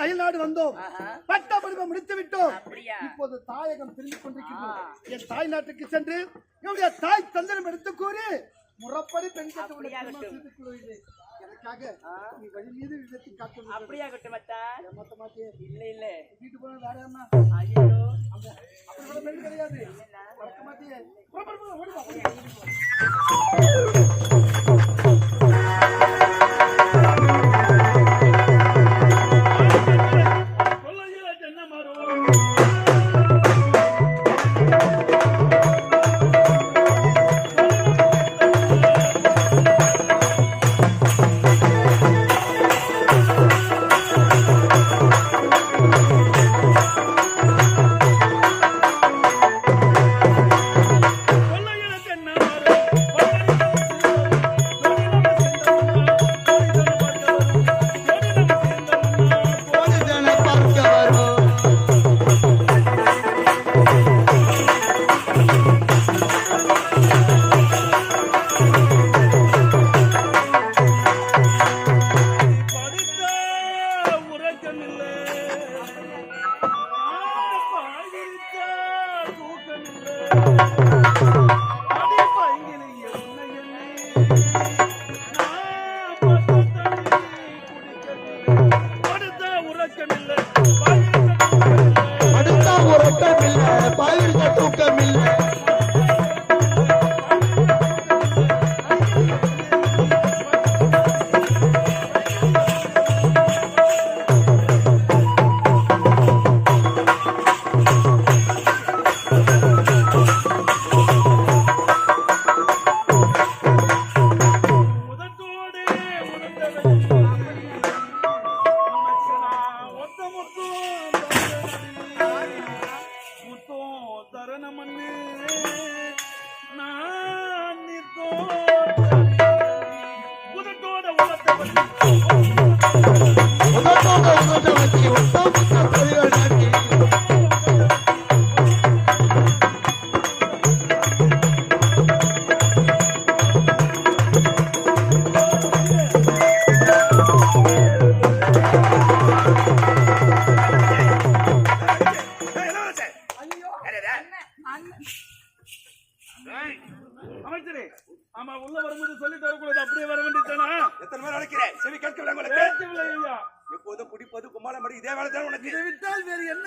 அயல்நாடு வந்தோம். பட்ட படிப்பை முடித்து விட்டோம். இப்போது தாயகம் திரும்பிக் கொண்டிருக்கிறோம். என் தாய் நாட்டுக்கு சென்று என்னுடைய தாய் தந்தனம் எடுத்து கூறி முறப்படி பெண் கட்டு எனக்காக நீ வழி மீது விதத்தை காட்டு. அப்படியா கட்டு மச்சான்? மொத்த மாட்டே இல்ல இல்ல வீட்டு போன வேற என்ன? ஐயோ அப்படி கூட பெண் கிடையாது. மொத்த மாட்டே ஓடி வா. அமைச்சரே, ஆமா உள்ள வரும்போது சொல்லிட்டு வரக்கூடாது, அப்படியே வர வேண்டியதானா? எத்தனை பேர் அழைக்கிறேன், செவி கேட்கவில்லை. எப்போதும் குடிப்பது கும்மாளம் இதே வேலை தான் உனக்கு. இதை விட்டால் வேறு என்ன?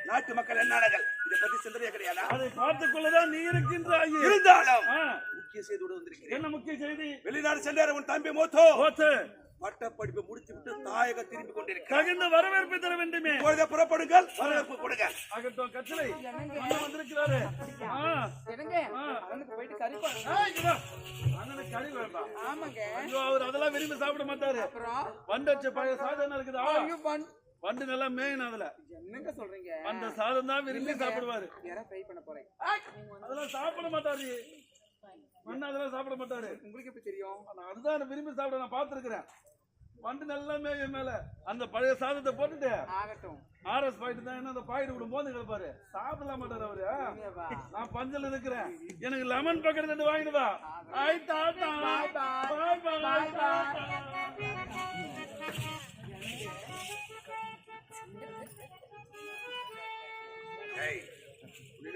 நாட்டு மக்கள் என்னானங்கள் இதை பத்தி சிந்தனையே கிடையாது. அதை பார்த்துக் கொள்ளதான் நீ இருக்கின்றாய். இருந்தாலும் முக்கிய செய்தியோடு வந்திருக்கிறேன். என்ன முக்கிய செய்தி? வெளிநாடு சென்றார் உன் தம்பி மோத்தோ பட்ட படிப்பை முடித்து விட்டு தாயக திரும்பி கொண்டிருக்கிறார். தகுந்த வரவேற்பு தர வேண்டுமே. இப்பொழுதே புறப்படுங்கள், வரவேற்பு கொடுங்க. ஆகட்டும் கச்சலை வந்திருக்கிறாரு. அவர் அதெல்லாம் விரும்பி சாப்பிட மாட்டாரு. வண்டச்சு பழைய சாதம் இருக்குதா? வண்டு நல்லா மேயன். அதுல என்னங்க சொல்றீங்க? அந்த சாதம் தான் விரும்பி சாப்பிடுவாரு. அதெல்லாம் சாப்பிட மாட்டாரு. மண்ணு அதெல்லாம் சாப்பிட மாட்டாரு. உங்களுக்கு எப்படி தெரியும்? அதுதான் விரும்பி சாப்பிட நான் பாத்துருக்கிறேன். வண்டு நல்லா மேய மேல அந்த பழைய சாதத்தை போட்டுட்டு ஆர்எஸ் பாயிட்டு தான் என்ன அந்த பாயிட்டு விடும் போது கிடப்பாரு. சாப்பிட மாட்டாரு அவரு. நான் பஞ்சல் இருக்கிறேன், எனக்கு லெமன் பக்கெட் ரெண்டு வாங்கிடுவா.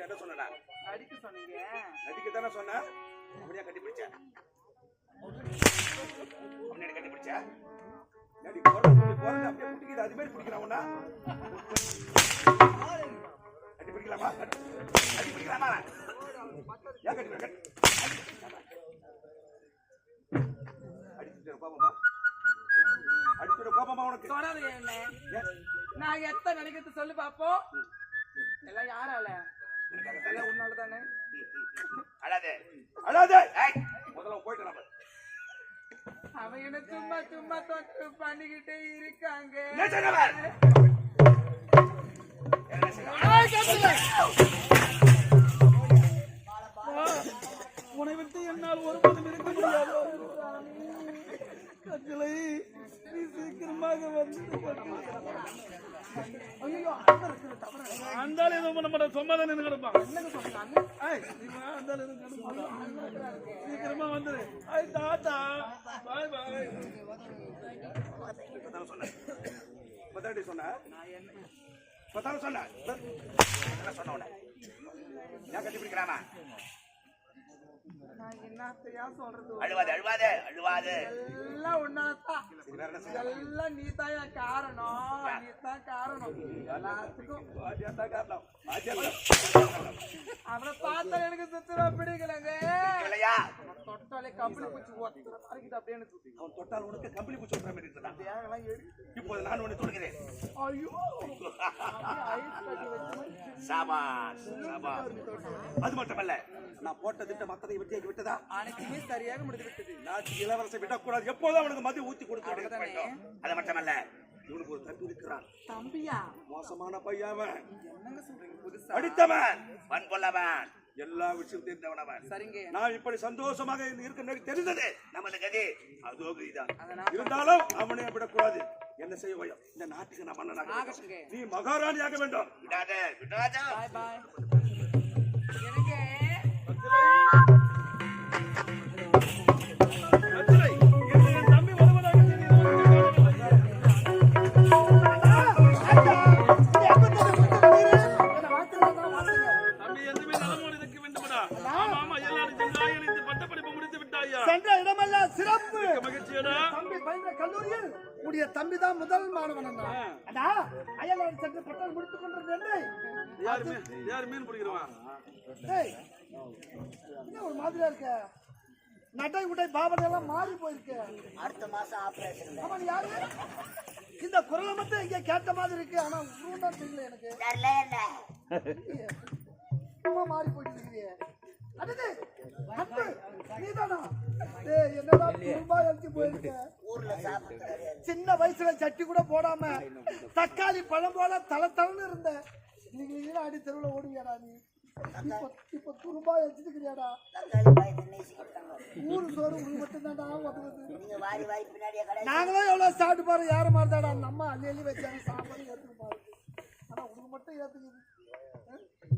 என்ன சொன்னா? நடிக்க சொன்னீங்க. நடிக்க தானே சொன்ன? அப்படியே கட்டி பிடிச்ச கட்டி பிடிச்ச அப்படியே பிடிக்குது. அது மாதிரி பிடிக்கிறான் உன்னா கட்டி பிடிக்கலாமா? கட்டி பிடிக்கலாமா? ஏன் கட்டி அடிச்சுட்டு பாப்பமா, அடிச்சுட்டு பாப்பமா. உனக்கு நான் எத்தனை நினைக்கிறது சொல்லு பாப்போம். எல்லாம் யாரால? உன்னால தானே. அழாதே அழாதே. முதல்ல போயிட்டு நம்ம அவன் என்ன சும்மா சும்மா தொட்டு பண்ணிக்கிட்டே இருக்காங்க. உன்னை விட்டு என்னால் ஒருபோதும் இருக்க முடியாது. கட்டளை நீ சீக்கிரமாக வந்து அந்தாலும் எதுவும் பண்ண மாட்டேன். சொன்னாதான் என்ன கிடப்பான். சீக்கிரமா வந்துரு. டாடா பாய் பாய். இப்பதாண்டி சொன்ன இப்பதான் சொன்ன என்ன சொன்ன உடனே ஏன் கட்டி பிடிக்கிறாமா நான் என்னத்தையா சொல்றது? அழுவாது அழுவாது அழுவாது எல்லாம் ஒன்னாதான். எல்லாம் நீதான் என் காரணம். நீதான் காரணம் எல்லாத்துக்கும். அவனை பார்த்தா எனக்கு சுத்தமா பிடிக்கலங்க. தொட்டாலே கம்பளி பூச்சி ஒருத்தர மறைக்கிட்டு அப்படியே எனக்கு அவன் தொட்டால் உனக்கு கம்பளி பூச்சி ஒட்டுற மாதிரி இருக்குதா? தேகெல்லாம் எடு. இப்போது நான் உன்னை தொடுகிறேன். ஐயோ ஐஸ் கட்டி வச்சு சாபாஸ் சாபாஸ். அது மட்டுமல்ல நான் போட்ட திட்டம் மத்ததை வெட்டியாக்கி விட்டதா? அனைத்துமே சரியாக முடிந்து விட்டது. நாட்டு இளவரசை விடக்கூடாது. எப்போதும் அவனுக்கு மதி ஊத்தி கொடுத்து வேண்டும். அது மட்டுமல்ல இவனுக்கு ஒரு தம்பி இருக்கிறான். தம்பியா? மோசமான பையன். என்னங்க சொல்றீங்க? புதுசா அடித்தவன் வன்பொல்லவன் எல்லா விஷயம் தெரிந்தவனவன். சரிங்க. நான் இப்படி சந்தோஷமாக இருக்க தெரிந்தது நமது கதி அதோ கதிதான். அதனால இருந்தாலும் அவனை விடக்கூடாது. என்ன செய்ய வயம்? இந்த நாட்டுக்கு நான் மன்னனாக ஆகட்டுங்க. நீ மகாராணியாக வேண்டும். விடாத விடாதா. பாய் பாய். எனக்கு தம்பி வருவதாக தம்பி எதுவுமே நலமோடு இருக்க வேண்டுமடா. ஆமா ஆமா எல்லாரும் சென்றாயணித்து பட்டப்படிப்பு முடித்து விட்டாயா? சென்ற இடமெல்லாம் சிறப்பு. மகிழ்ச்சியடா. தம்பி பயின்ற கல்லூரியில் உடைய தம்பி தான் முதல் மாணவன். அண்ணா அயல்நாடு சென்று பட்டம் முடித்துக் கொண்டிருந்தேன். யார் மீன் பிடிக்கிறவன்? டேய் என்ன ஒரு மாதிரியா இருக்க? நடை உடை பாவனை எல்லாம் மாறி போயிருக்கு. அடுத்த மாசம் ஆபரேஷன். ஆமா நீ யாரு? இந்த குரலை மட்டும் எங்க கேட்ட மாதிரி இருக்கு. ஆனா உருண்டா தெரியல எனக்கு. ரொம்ப மாறி போயிட்டு இருக்கிறியே. அடுத்து அன்பு நீதானா? டேய் என்னடா துரும்பா எழுதி போயிருக்க? ஊர்ல சாப்பிட்டு சின்ன வயசுல சட்டி கூட போடாம தக்காளி பழம் போல தளன்னு இருந்த நீங்க அடி தெருவுல ஓடுவியாடா நீ? இப்ப துரும்பா எழுதிக்கிறியாடா? தக்காளி பாயத்தை நேசிக்கிட்டாங்க. ஊரு சோறு உனக்கு மட்டும்தான்டா உதவுது. நீங்க வாரி வாரி பின்னாடியே கடை நாங்களும் எவ்வளவு சாப்பிட்டு பாரு யார மாதிரிதாடா அந்த அம்மா அள்ளி அள்ளி வச்சாங்க சாப்பாடு ஏத்துக்கு பாரு. ஆனா உனக்கு மட்டும் ஏத்துக்குது.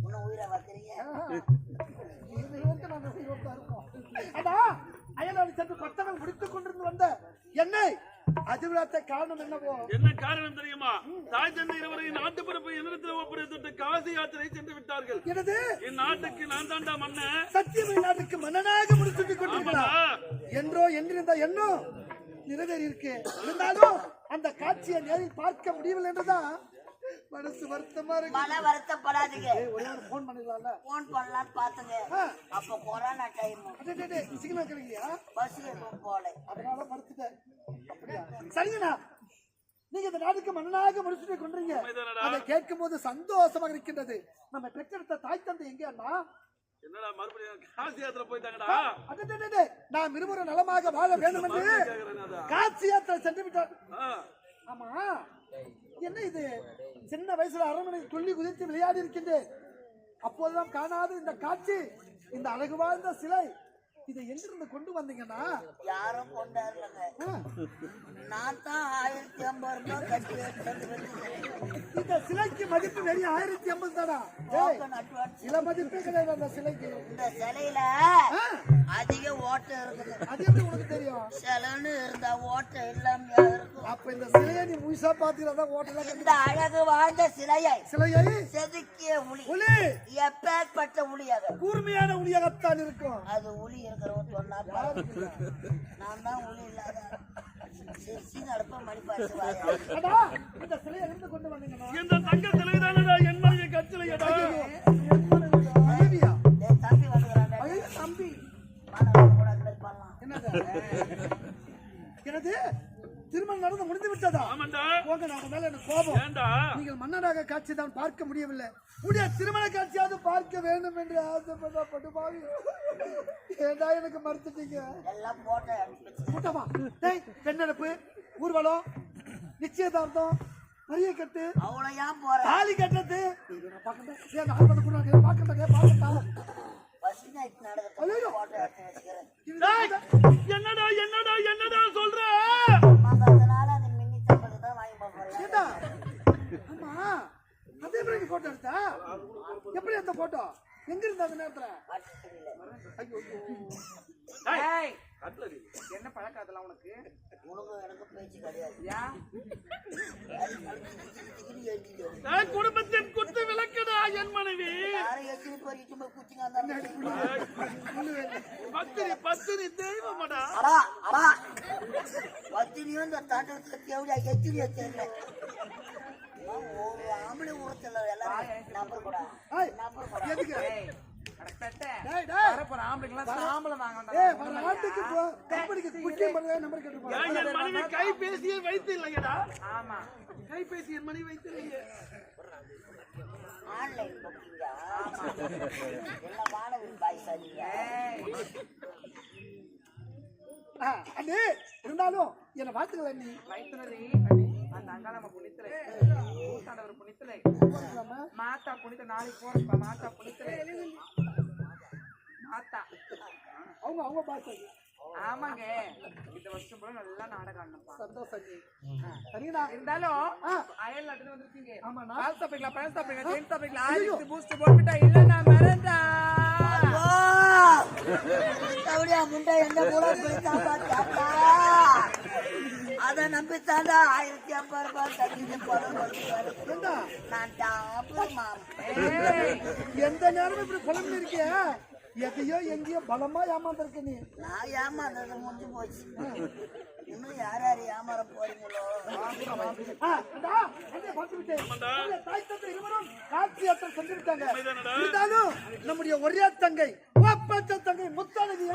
இன்னும் உயிரை வைக்கிறீங்க. அயலாடி சென்று பட்டங்கள் முடித்துக் கொண்டிருந்து வந்த என்னை அதிவிழாத்த காரணம் என்னவோ? என்ன காரணம் தெரியுமா? தாய் தந்தை இருவரையும் நாட்டு பிறப்பு என்னிடத்தில் ஒப்படைத்து காசி யாத்திரை சென்று விட்டார்கள். எனது என் நாட்டுக்கு நான் தாண்டா மன்னன். சத்தியமை நாட்டுக்கு மன்னனாக முடித்துக் கொண்டிருக்கிறார் என்றோ என்றிருந்த எண்ணம் நிறைவேறி இருக்கு. இருந்தாலும் அந்த காட்சியை நேரில் பார்க்க முடியவில்லை என்றுதான் மனசு வருத்தமா இருக்கு. மன வருத்தப்படாதீங்க. ஒரே ஒரு போன் பண்ணிடலாம்ல? போன் பண்ணலான்னு பாத்துங்க. அப்ப கொரோனா டைம். சிக்னல் கிடைக்கலையா? பஸ் எதுவும் போல. அதனால படுத்துட்டேன். சரிங்கண்ணா நீங்க இந்த நாட்டுக்கு மன்னனாக முடிச்சுட்டு கொண்டீங்க. அதை கேட்கும் போது சந்தோஷமாக இருக்கின்றது. நம்ம பெற்றெடுத்த தாய் தந்தை எங்க அண்ணா? என்னடா மறுபடியும் காசி யாத்திரை போயிட்டாங்கடா? நாம் இருவரும் நலமாக வாழ வேண்டும் என்று காசி யாத்திரை சென்று விட்டார். ஆமா என்ன இது சின்ன வயசுல அரண்மனை துள்ளி குதித்து விளையாடி இருக்கின்றேன். அப்போதுதான் காணாத இந்த காட்சி, இந்த அழகு வாழ்ந்த சிலை, இதை எங்கிருந்து கொண்டு வந்தீங்கன்னா? யாரும் கொண்டாடுறாங்க. நான் தான் 1050 ரூபாய் கட்டி இந்த சிலைக்கு மதிப்பு வெறும் 1050 தானா? சில மதிப்பே கிடையாது அந்த சிலைக்கு. இந்த சிலையில அதிக ஓட்டை இருக்குது. அது எப்படி உனக்கு தெரியும்? சிலைன்னு இருந்தா ஓட்டை இல்லாம இருக்கும். அப்ப இந்த சிலையை நீ முழுசா பாத்துக்கிறதா ஓட்டல? இந்த அழகு வாழ்ந்த சிலையை செதுக்கிய உளி. உளி எப்பேற்பட்ட உளியாக? கூர்மையான உளியாகத்தான் இருக்கும். அது உளி இருக்கிறவன் சொன்னா நான் தான் உளி இல்லாத நடப்ப மணிப்பாடு. இந்த சிலையை இருந்து கொண்டு வந்தீங்கன்னா இந்த தங்க சிலைதானடா என்னுடைய கச்சிலையடா. தம்பி வந்துக்கிறான். தம்பி கூட அந்த மாதிரி பண்ணலாம். என்னது திருமணம் நடந்து முடிந்து விட்டதா? ஆமாண்டா. போங்க நான் மேல எனக்கு கோபம். ஏண்டா? நீங்கள் மன்னனாக காட்சி தான் பார்க்க முடியவில்லை. உடைய திருமண காட்சியாவது பார்க்க வேண்டும் என்று ஆசைப்பட்ட படுபாவி ஏண்டா எனக்கு மறுத்துட்டீங்க? எல்லாம் போட்டோ கூட்டமா பெண்ணெடுப்பு, ஊர்வலம், நிச்சயதார்த்தம், பரிய கட்டு, அவ்வளவு ஏன் போற தாலி கட்டது என்னடா என்னடா என்னடா சொல்ற? போட்டோ எடுத்தா எப்படி அந்த போட்டோ? எங்க இருந்த அந்த நேரத்துல கட்லரி என்ன பழக்கம் அதெல்லாம் உனக்கு? உனக்கும் எனக்கு பேச்சு கிடையாது. குடும்பத்தின் குத்து விளக்குடா என் மனைவி. யாரும் எத்தனை பேர் இட்டு போய் குச்சிங்க அந்த பத்தினி தெய்வமாடா. பத்தினியும் இந்த தாண்டத்தை தேவையா எத்தனையோ தெரியல. ஒரு ஆம்பளை ஊரத்தில் எல்லாரும் நம்பர் கூட எதுக்கு கைபேசியை வைத்து இல்லையடா. ஆமா கைபேசியை மணி வைத்து இல்லையே. ஆன்லைன் புக்கிங்கா எல்லாம் மாணவன் பாய் சரிங்க. அண்ணே இருந்தாலும் என்ன வாழ்த்துக்கள் நீ வைத்துனரி அந்த அங்காளம்ம புனித்தலை கூத்தாண்டவர் புனித்தலை மாத்தா புனித்த நாளைக்கு போறப்ப மாத்தா புனித்தலை மாத்தா அவங்க பாச. ஆமாங்க இந்த வருஷம் கூட நல்லா நாடகம் ஆடணும்ப்பா. சந்தோஷம் சரிங்களா? இருந்தாலும் அயல் நாட்டுல வந்திருக்கீங்க. ஆமாண்ணா. பால் சாப்பிடலாம் பழம் சாப்பிடலாம் தேன் சாப்பிடலாம் ஆயிரத்து பூஸ்ட் போட்டுட்டா இல்ல நான் மறந்தா முண்டை எந்த மூலம் அதை நம்பித்தாண்டா 1050 ரூபாய் தண்ணி எந்த நேரமும் இப்படி புலம்பு இருக்கிய எதையோ எங்கேயோ பலமா ஏமாந்துருக்க நீ. நான் ஏமாந்தது முடிஞ்சு போச்சு. இன்னும் யார் யார் ஏமாற போறீங்களோ? காட்சி யாத்திரை செஞ்சிருக்காங்க. இருந்தாலும் நம்முடைய ஒரே தங்கை ஒப்பற்ற தங்கை முத்தானது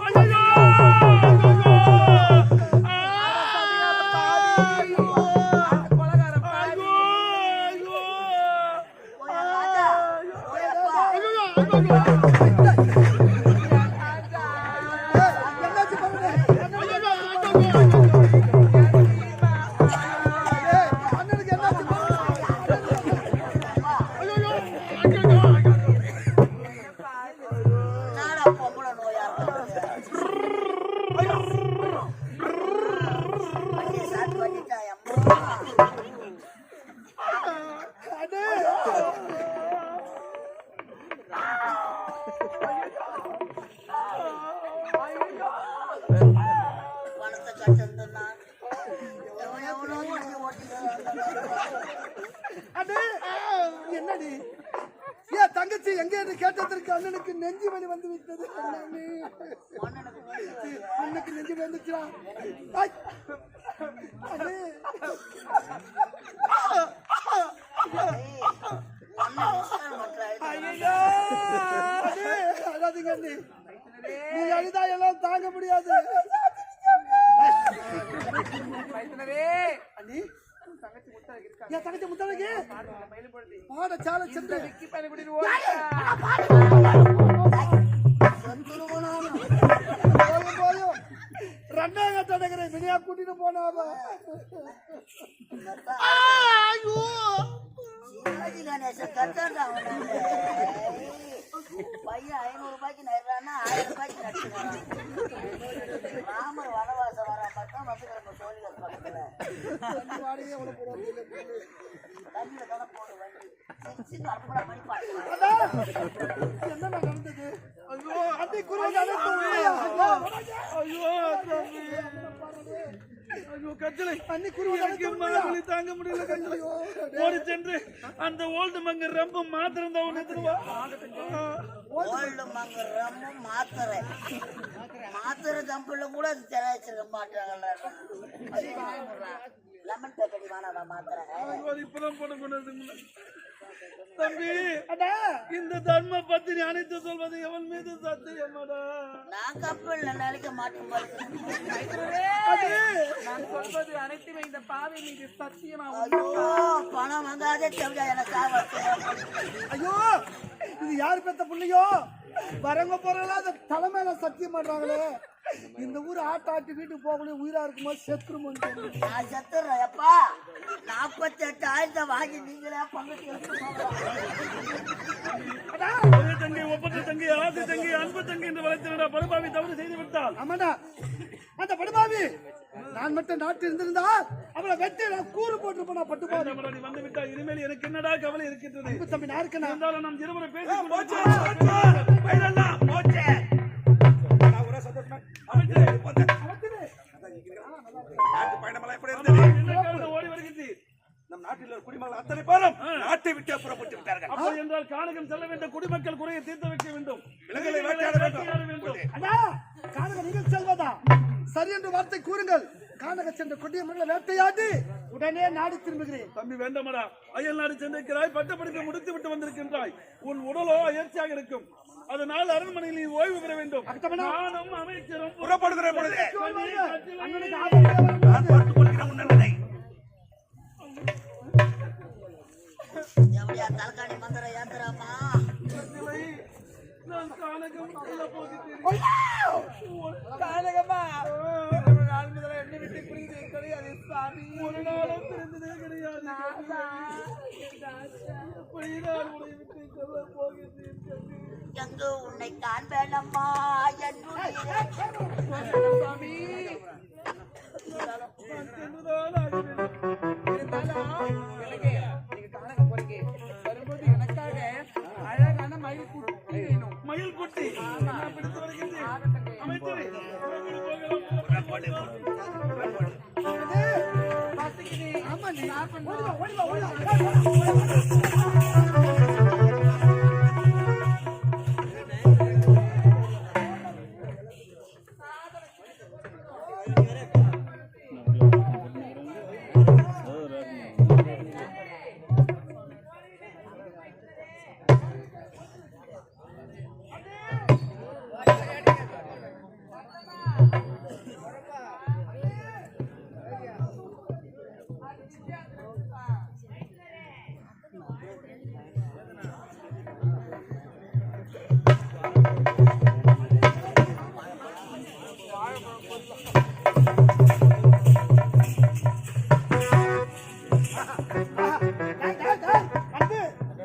என்னடி ஏன் தங்கச்சி எங்க இருந்து கேட்டதற்கு அண்ணனுக்கு நெஞ்சு வலி வந்து விட்டது. அண்ணனுக்கு நெஞ்சு வந்துச்சா? அழாதீங்க அண்ணி, நீ அழுதா எல்லாம் தாங்க முடியாது. அண்ணி என் தங்கச்சி முத்தானக்கு பாட சாலை சென்று போயும் ரெண்டாங்க தடகிற வினையா கூட்டிட்டு போனாவ. பையன் 500 ரூபாய்க்கு நடுறான்னா 1000 ரூபாய்க்கு நடுறான். ராமர் வனவாசம் வர பார்த்தா வந்து சோழிகள் பக்கத்துல தண்ணியில தானே போடு வண்டி அற்புதம் பண்ணி பாட்டு. என்ன நடந்தது? ஐயோ அதி குரு ஐயோ கஜலை அன்னி குரு மனவலி தாங்க முடியல. கஜலை ஓடி சென்று அந்த ஓல்டு மங்க ரொம்ப மாத்திரம் தான் ஒண்ணு திருவா. ஓல்டு மங்க ரொம்ப மாத்திரை தம்புல கூட அது தெரிவிச்சிருக்க மாட்டாங்கல்ல. லெமன் பேக்கடி வேணாடா மாத்திரை. இப்பதான் போட கொண்டு தம்பி இந்த தர்ம பத்தினி அனைத்து சொல்வது எவன் மீது சத்தியமாடா? நான் கப்பல் நினைக்க மாட்டேன். நான் சொல்வது அனைத்துமே இந்த பாவை மீது சத்தியமா. ஐயோ பணம் வந்தாதே தேவையா எனக்கு. ஐயோ இது யாரு பெத்த பிள்ளையோ வரங்க போறதெல்லாம் அந்த தலைமையில சத்தியம் பண்றாங்களே. இந்த ஊர் ஆட்டாட்டி வீட்டுக்கு போகக்கூடிய உயிரா இருக்கும்போது செத்துருமோ. நான் செத்துறேன் எப்பா. 48,000 வாங்கி நீங்களே பங்கு தங்கை ஒப்பற்ற தங்கை ஆசை தங்கை அன்பு தங்கை என்று வளர்த்திருந்தா படுபாவி தவறு செய்து விட்டால். ஆமாடா அந்த படுபாவி நான் மட்டும் நாட்டில் இருந்திருந்தால் அவளை வெட்டி நான் கூறு போட்டு போனா பட்டு போது வேண்டாமடா, நீ வந்து விட்டா இனிமேல் எனக்கு என்னடா கவலை இருக்கின்றது? அன்பு தம்பி நான் இருக்கேனா இருந்தாலும் நாம் இருவரும் பேசி போச்சு பையனெல்லாம் போச்சு நான் ஒரே சந்தோஷமா அமைச்சரே போங்க நாட்டு பயணமெல்லாம் எப்படி இருந்தது என்ன காரணம் ஓடி வருகின்றீர்? நம் நாட்டில் உள்ள குடிமக்கள் அத்தனை பேரும் நாட்டை விட்டு புறப்பட்டு விட்டார்கள் அப்படி என்றால் கானகம் செல்ல வேண்டும், குடிமக்கள் குறையை தீர்த்து வைக்க வேண்டும், விலங்குகளை வேட்டையாட வேண்டும். அண்ணா கானக நீங்கள் செல்வதா சரி என்று வார்த்தை கூறுங்கள். கானக சென்ற கொடிய மக்களை வேட்டையாடி உடனே நாடு திரும்புகிறேன். தம்பி வேண்டாமடா, அயல் நாடு சென்றிருக்கிறாய், பட்டப்படிப்பை முடித்து விட்டு வந்திருக்கின்றாய், உன் உடலோ அயற்சியாக இருக்கும், அதனால் அரண்மனையில் நீ ஓய்வு பெற வேண்டும். நானும் அமைச்சரும் புறப்படுகிற பொழுது அண்ணனுக்கு ஆதரவு நான் பார்த்துக் கொள்கிறேன் உன் நல்லதை எப்படியா தலக்காணி மந்திரம் ஏத்துறாமா நான் கானகம் செல்ல போகிறேன். கானகம்மா நாள் முதல்ல என்னை விட்டு பிரிந்து கிடையாது சாமி. ஒரு நாளும் பிறந்ததே கிடையாது. எப்படி நான் உன்னை விட்டு செல்ல போகிறேன்? எங்கு உன்னை காண்பேனம்மா என்னுடைய சாமி. நான் சென்றுதான் ஆக வேண்டும். இருந்தாலும் எனக்கு நீங்க கானகம் போறீங்க வரும்போது எனக்காக அழகான மயில் குட்டி வேணும். மயில் குட்டி நான் பிடித்து வருகின்றேன். ஆகட்டுங்க. அமைச்சரே, பாத்துக்கிட்டே ஆமா நீ நான் பண்ணுவோம்.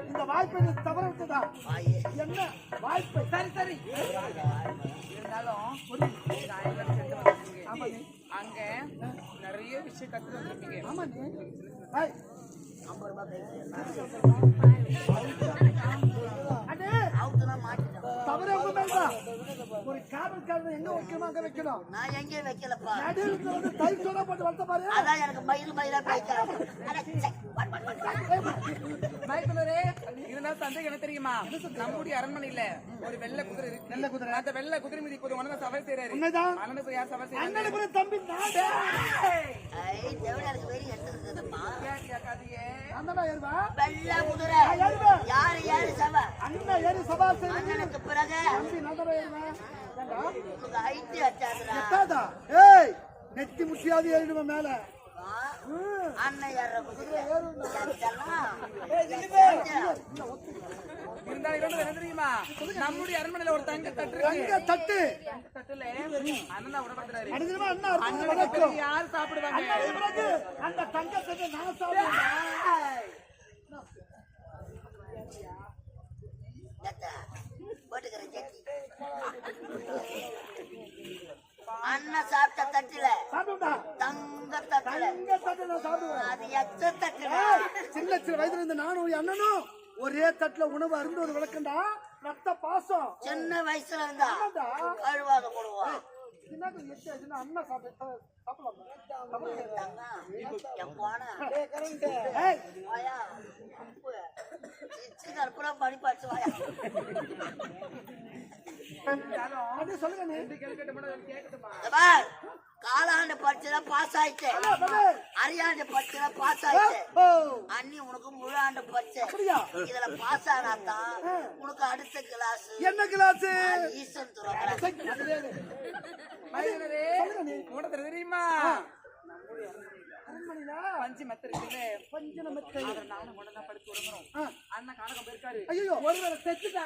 இந்த வாய்ப்பை நீ தவற விட்டதா என்ன வாய்ப்பை சரி சரி இருந்தாலும் ஒரு ஆயிரம் சென்று வந்திருக்கீங்க. அங்க நிறைய விஷயம் கத்து வந்திருக்கீங்க. ஆமா நீ ஏய், அண்ணே, அவுத்துனா மாட்டிட்டேன் தவறு ஒண்ணும் வேண்டாம். ஒரு காவல்காரனை எங்க வைக்கணுமோ அங்க வைக்கணும். நான் எங்கேயும் வைக்கலப்பா நடுவில் வந்து தைக் சோடா போட்டு வளர்த்த பாரு. அதான் எனக்கு மயிலா பேசுறேன் மைக்குலரே இருந்தாலும் சந்தேகம் என்ன தெரியுமா? நம்முடைய அரண்மனையில ஒரு வெள்ளை குதிரை இருக்கு. வெள்ளை குதிரை. அந்த வெள்ளை குதிரை மீதி இப்போது உனக்கு சவாரி செய்யறாரு. உண்மைதான். அண்ணனுக்கு யார் சவாரி செய்யறாரு? அண்ணனுக்கு தம்பி நாடே. தேவடியாருக்கு வெறி எடுத்துருக்குதுப்பா கேட்காதீங்க. அண்ணனா ஏறுவா. வெள்ளை குதிரை யாரு சவ அண்ணன் ஏறி சபா செய்து அண்ணனுக்கு பிறகு தம்பி நாடா ஏறுவா. ஏண்டா? உனக்கு ஐட்டி வச்சாதுடா எட்டாதா? ஏய், நெத்தி முட்டியாவது ஏறிடுவா மேல. அண்ணன் ஏற குதிரை இருந்தாலும் இரண்டு என்ன தெரியுமா? நம்முடைய அரண்மனையில ஒரு தங்க தட்டு அங்க இருக்கு. தட்டு. தட்டுல அண்ணன் தான் உடம்படுத்துறாரு. அடிக்கிறமா அண்ணா அர்த்தம் அண்ணனுக்கு வணக்கம். பிறகு யார் சாப்பிடுவாங்க? அண்ணனுக்கு பிறகு அந்த தங்கத்தை நான் சாப்பிடுவேன். போட்டுக்கிற ஜட்டி அண்ணன் சாப்பிட்ட தட்டுல சாப்பிடுடா. தங்க தட்டுல தங்க தட்டு நான் சாப்பிடுவேன். அது எச்ச தட்டுல ஏய், சின்ன சின்ன வயதுல இருந்த நானும் என் அண்ணனும் ஒரே தட்டுல உணவு அருந்துவது வழக்கம்டா. ரத்த பாசம். சின்ன வயசுல இருந்தா ஆமாடா. கழுவாக போடுவோம் சின்னது எட்டு ஆச்சுன்னா அண்ணன் சாப்பிடலாம். என் போன ஏய், வாயா கற்பூரா படிப்பாச்சு வாயா இருந்தாலும் அப்படியே சொல்லுங்க நீ. ரெண்டு கேள்வி கேட்ட மட்டும் கேட்கட்டுமா? பார், காலாண்டு பரிட்சையில பாஸ் ஆயிட்டு அரையாண்டு பரிட்சையில பாஸ் ஆயிட்டு ஓ, அண்ணி உனக்கு முழு ஆண்டு பரிட்சை அப்படியா? இதுல பாஸ் ஆனாதான் உனக்கு அடுத்த கிளாஸ் என்ன கிளாஸ்? ஈசன் துறை கிளாஸ் மைக்குலரே உனக்கு தெரியுமா? பஞ்சு மெத்த இருக்குல்ல, பஞ்சன மெத்தை. அதை நானும் உடனே படிச்சு உடம்புறோம். அண்ணன் கானகம் போயிருக்காரு. ஐயோ, ஒருவேளை செத்துட்டா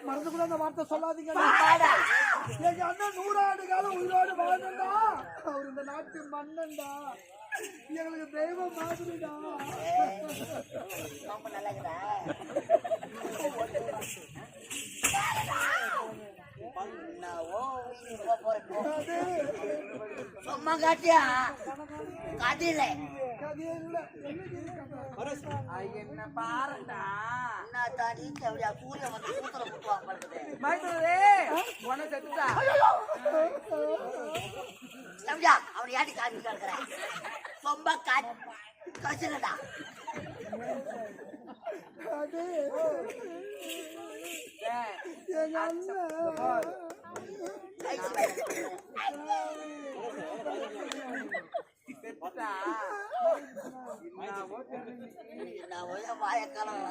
மறந்து கூட அந்த வார்த்தை சொல்லாதீங்க. எங்க அண்ணன் 100 ஆண்டு காலம் உயிரோடு வாழ்ந்தா அவர் இந்த நாட்டு மன்னன்டா. எங்களுக்கு தெய்வம் மாதிரிடா. ரொம்ப நல்லா இருக்குதா சும்மா காட்டியா கதையில என்ன பாருடா என்ன தாண்டி அப்படியா சூரிய வந்து சூத்திர போட்டுவாங்க மைத்துனரே உன செத்துட்டா எப்படியா அவனை ஏட்டி காட்டி கிடக்குறேன் ரொம்ப கசிலடா வாயக்காலம்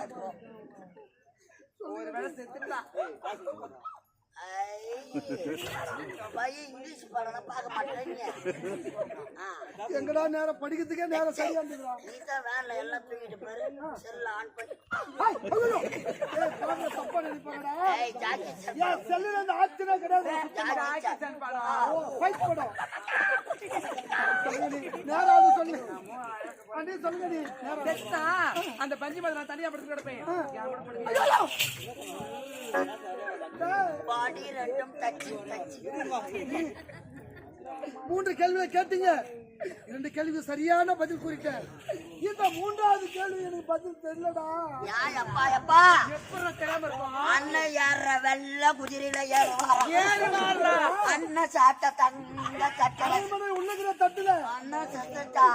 ஒரு வேலை செத்துட்டா இங்கிலீஷ் படம் பார்க்க மாட்டேன் எங்கடா நேரம் படிக்கிறதுக்கே நேரம் சரியா இருந்துடா. நீ தான் வேன்ல எல்லாம் தூக்கிட்டு பாரு செல்ல ஆன் பண்ணி தப்பா நினைப்பாங்கடா. ஏய் ஜாக்கி ஏன் செல்லுல இந்த ஆச்சரியா கிடையாது. ஆக்சன் படம் ஃபைட் படம். நேரம் அது சொல்லு. அண்ணே சொல்லுங்க நீ நேரம். செத்தா அந்த பஞ்சு மாதிரி நான் தனியா படுத்து கிடப்பேன் பாடி ரெண்டும் தச்சு தச்சு 3 கேள்வியை கேட்டீங்க. 2 கேள்வி சரியான பதில் கூறிட்டேன். இந்த 3வது கேள்வி எனக்கு பதில் தெரியலடா. எப்பா எப்பா எப்பறம் தெரியாம இருக்கும் அண்ணன் ஏற வெள்ள குதிரையில ஏறுவாரா அண்ணன் சாப்பிட்ட தங்க கட்டளை உள்ளகிற தட்டுல அண்ணன் செத்துட்டா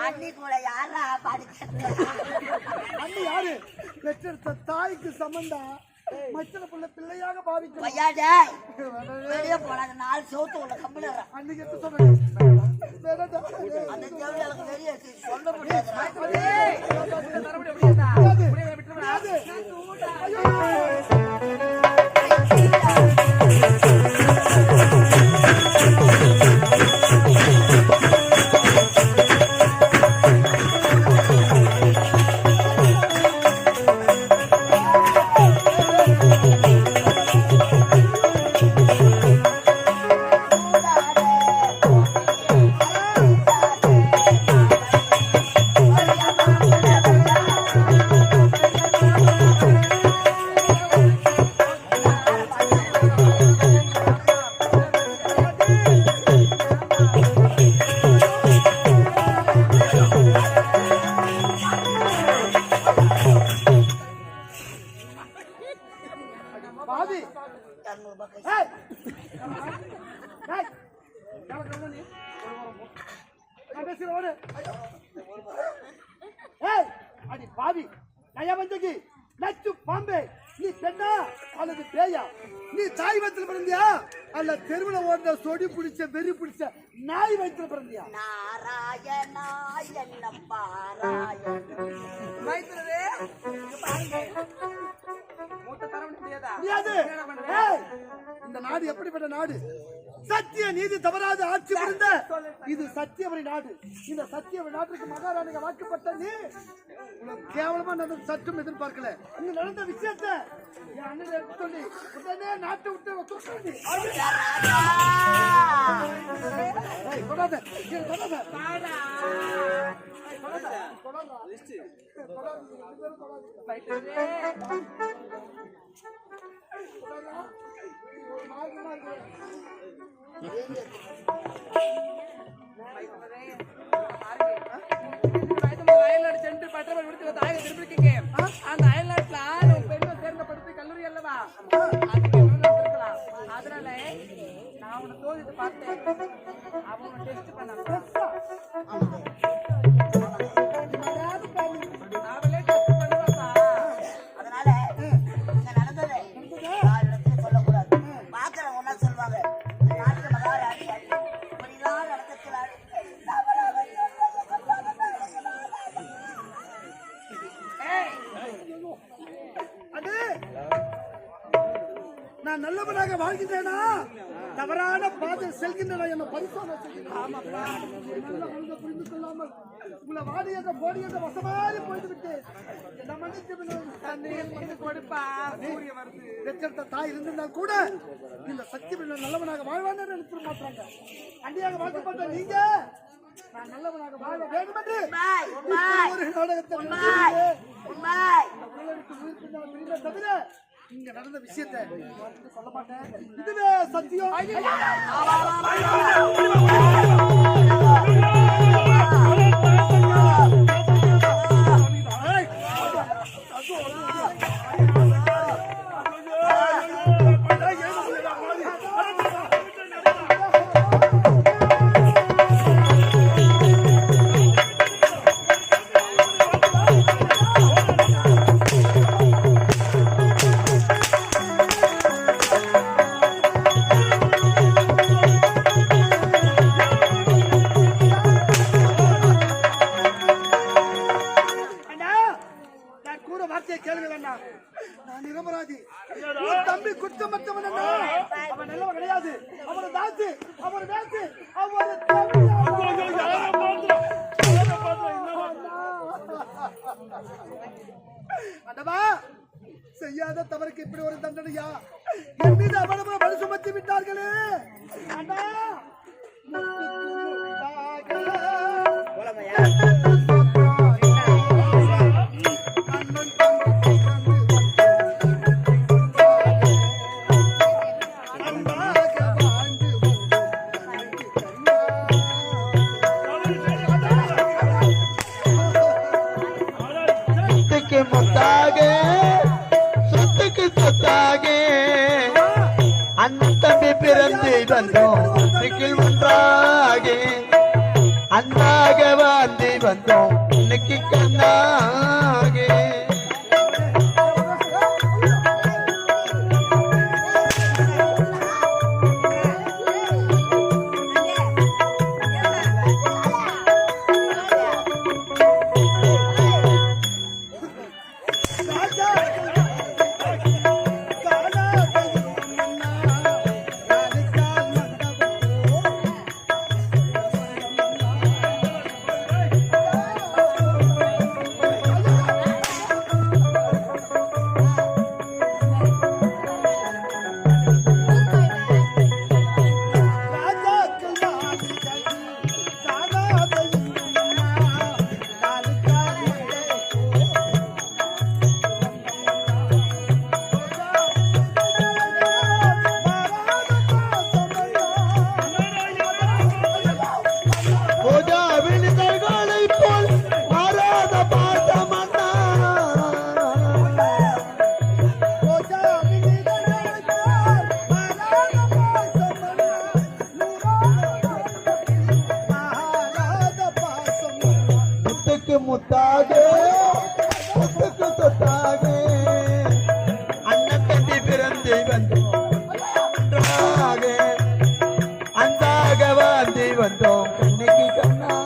அண்ணி கூட யாரா படிச்சது அண்ணி யாரு? பெற்றெடுத்த தாய்க்கு சம்பந்தா மச்சன புள்ள பிள்ளையாக பாவிக்க பையாடே வெளியே போனாங்க 4 சோத்து உள்ள கம்பள அன்னைக்கு எடுத்து சொன்னேன். அந்த தேவையாளுக்கு வெளியே சொல்ல முடியாது பாவி 200 ரூபாய் ஏய் ஏய் நான் பேசுறேன் ஓடு. ஏய் அடி பாவி நயா வந்தகி நச்சு பாம்பே நீ பெண்ணா அல்லது பேயா? நீ தாய் வயித்துல பிறந்தியா அல்ல தெருவுல ஓடுற சொடி பிடிச்ச வெறி பிடிச்ச நாய் வயித்துல பிறந்தியா? நாராயணா என்ன பாராயண மைத்துனரே மூத்த தர முடியாதா முடியாது. ஏய், இந்த நாடு எப்படிப்பட்ட நாடு? சத்திய நீதி தவறாத ஆட்சி புரிந்த இது சத்தியவரி நாடு. இந்த சத்தியவரி நாட்டுக்கு மகாராணிக வாக்குப்பட்ட நீ உனக்கு கேவலமா நடந்து சற்றும் எதிர்பார்க்கல. இங்க நடந்த விஷயத்தை என் அண்ணன் எடுத்து சொல்லி உடனே நாட்டை விட்டு தூக்கி தொடாத அந்த அயல்நாட்டுல பெண்கள் தேர்ந்தப்படுத்தி கல்லூரி அல்லவா அதனால நான் உன்னை தோதித்து பார்த்தேன் அவங்க டெஸ்ட் பண்ணாங்க அவளே டெஸ்ட் பண்ணுவாப்பா அதனால இங்க நடந்ததை யாரிடத்தையும் சொல்லக்கூடாது. பாக்குறவங்க என்ன சொல்லுவாங்க, நாட்டு மகாராணி இப்படிலாம் நடந்துக்கிறாள். அது நான் நல்லவனாக வாழ்கின்றேனா தவறான பாதை செல்கின்றன என்ன பரிசோதனை செய்கிறேன். நல்ல மனித புரிந்து கொள்ளாமல் உங்களை வாடியாக போடியாக வசமாறி போய்ட்டு விட்டு என்ன மன்னித்து கொடுப்பா சூரிய வருது பெற்றெடுத்த தாய் இருந்திருந்தால் கூட இந்த சக்தி நல்லவனாக வாழ்வான நினைச்சிட மாட்டாங்க. அண்டியாக வாழ்க்கப்பட்ட நீங்க நான் நல்லவனாக வாழ வேண்டும் என்று உண்மை, உண்மை, ஒரு நாடகத்தை உண்மை, நடத்தினீர்களே. உண்மை. இந்த உடலை விட்டு உயிர் பிரிந்தவன் பிரிந்ததை தவிர இங்க நடந்த விஷயத்தை யார்கிட்டயும் சொல்ல மாட்டேன். இதுவே சத்தியம். அண்ணா, நான் கூற வார்த்தையை கேளுங்க வேண்டாம். நான் நிரபராதி. உன் தம்பி குற்றமற்றவன் அண்ணா. அவன் நல்லவன் கிடையாது. அவனை தாத்து, அவனை வேத்து, அவனை தம்பி. அண்ணா, செய்யாத தவறுக்கு இப்படி ஒரு தண்டனையா? என் மீது அவ்வளவு பலி சுமத்தி விட்டார்களே அண்ணா. சொத்துக்கு முத்தாக சொத்துக்கு சொத்தாக அண்ணன் தம்பி பிறந்து வந்தோம் ஒன்றுக்கில் ஒன்றாக அண்ணாக வாழ்ந்து வந்தோம் இன்னைக்கு கண்ணாக முத்தாக முத்துக்கு சொத்தாக அண்ணன் தம்பி பிறந்து வந்தோம் ஒன்றாக அன்பாக வாழ்ந்து வந்தோம் இன்னைக்கு கண்ணா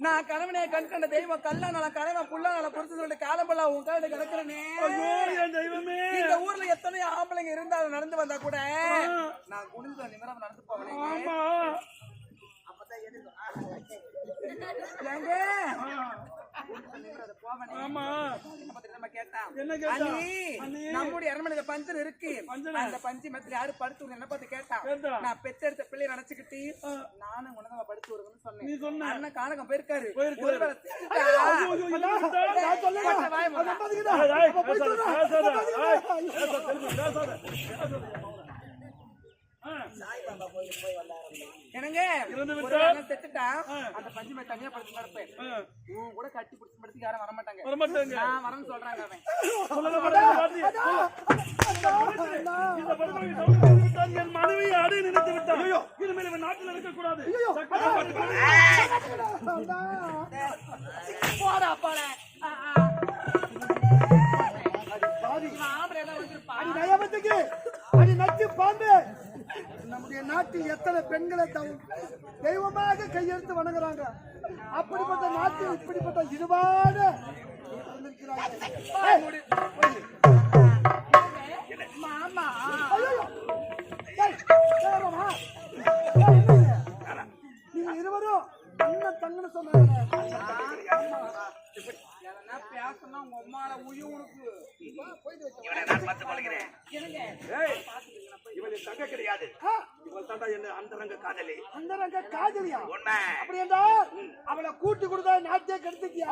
நான் கணவனே கண் கண்ட தெய்வம் கல்லா நல கணவன் புள்ள நல பொறுத்து சொல்லிட்டு காலம்பல்லா உன் காலத்தை கிடக்குறேனே இந்த ஊர்ல எத்தனையோ ஆம்பளைங்க இருந்தாலும் நடந்து வந்தா கூட நான் குனிஞ்ச நிமிடம் நடந்து போவேன் நம்முடைய அரண்மனை பஞ்சன் இருக்கு அந்த பஞ்சு மத்தில யாரு படுத்து என்ன பார்த்து கேட்டான் நான் பெத்தெடுத்த பிள்ளை நினைச்சுக்கிட்டு நானும் உனதவ படுத்து வருவேன்னு சொன்னேன் அண்ணன் காணகம் போயிருக்காரு என்னங்க அந்த பஞ்சு மேல தனியா படுத்து நடப்பேன் உன் கூட கட்டி பிடிச்சி படுத்து யாரும் வரமாட்டாங்க நான் வரேன்னு சொல்றாங்க அவன் என் மனைவியை அடி நினைத்து விட்டான் இனிமேல் இவன் நாட்டில் இருக்கக்கூடாது போடா போட நம்முடைய நாட்டில் எத்தனை பெண்களை தெய்வமாக கையெழுத்து வணங்குறாங்க. அப்படிப்பட்ட நாட்டில் இப்படிப்பட்ட இருபாடு மாமா நீங்க இருவரும் அண்ணன் தங்கன்னு சொன்னாங்க. எதனா பேசணும் உங்க அம்மால உயிர் உனக்கு இவனை நான் பார்த்துக் கொள்கிறேன். என்னங்க ஏய், இவன் என் தங்க கிடையாது. இவள் தாண்டா என்ன அந்தரங்க காதலி. அந்த ரங்க காதலியா? உண்மை. அப்படி என்றா அவளை கூட்டி கொடுத்தா நாட்டே கெடுத்துட்டியா?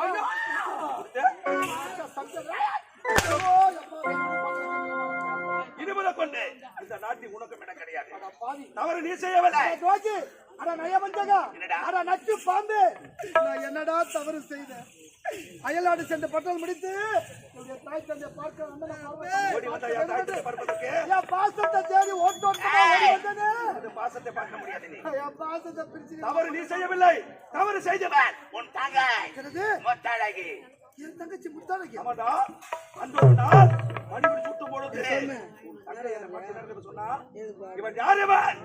இருபதை கொண்டு இந்த நாட்டில் உனக்கும் இடம் கிடையாது. பாவி தவறு நீ செய்யவில்லை. துவாக்கி, அட நயவஞ்சகா, என்னடா? அட நச்சு பாம்பு, நான் என்னடா தவறு செய்தேன்? அயல்நாடு சென்று பட்டல் முடித்து என்னுடைய தாய் தந்தை பார்க்க வந்த ஓடி வந்த என் தாயத்தை பார்ப்பதற்கு என் பாசத்தை தேடி ஓட்டோட்டமா ஓடி வந்தேனே. அந்த பாசத்தை பார்க்க முடியாது. நீ என் பாசத்தை பிரிச்சு தவறு நீ செய்யவில்லை. தவறு செய்தவன் உன் தாங்காய் இருக்கிறது. மொத்தாழகி. என் தங்கச்சி முத்தாளைக்கு ஆமாடா, அந்த ஒரு நாள் மணிபடி சுட்டும் பொழுது உன் தங்கை என்னை பார்த்து நடந்து சொன்னா, இவன் யார் இவன்?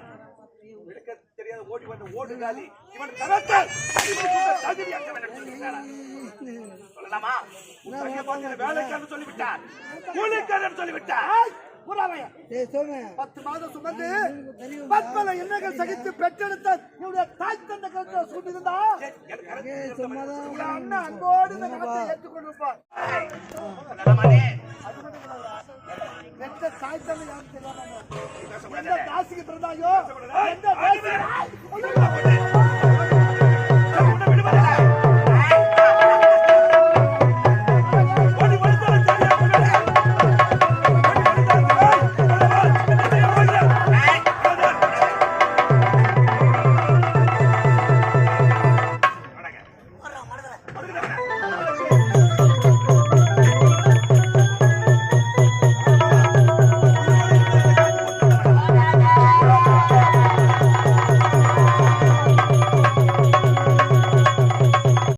விளக்க தெரியாத ஓடி வந்த ஓடுகாலி. இவன் கரத்தால் மணிபடி சுட்ட தகுதியற்றவன் என்று சொல்லிவிட்டாரா? சொல்லலாமா? உன் தங்கை பார்த்து வேலைக்காரன் சொல்லிவிட்டார், கூலிக்காரன் சொல்லிவிட்டார். 10 மாதம் சுமந்து பற்பல எண்ணங்கள் சகித்து பெற்றெடுத்த என்னுடைய தாய் தந்தை கருத்தை சொல்லியிருந்தா என் கரத்தில் உங்க அண்ணன் அன்போடு இந்த நாட்டை ஏற்றுக்கொண்டிருப்பார். நல்லமானே, பெற்ற தாய் தந்தை யாரும் தெரியாம பேச எந்த முடியாது. தாசிக்கு பிறந்தாயோ எந்த தேசம்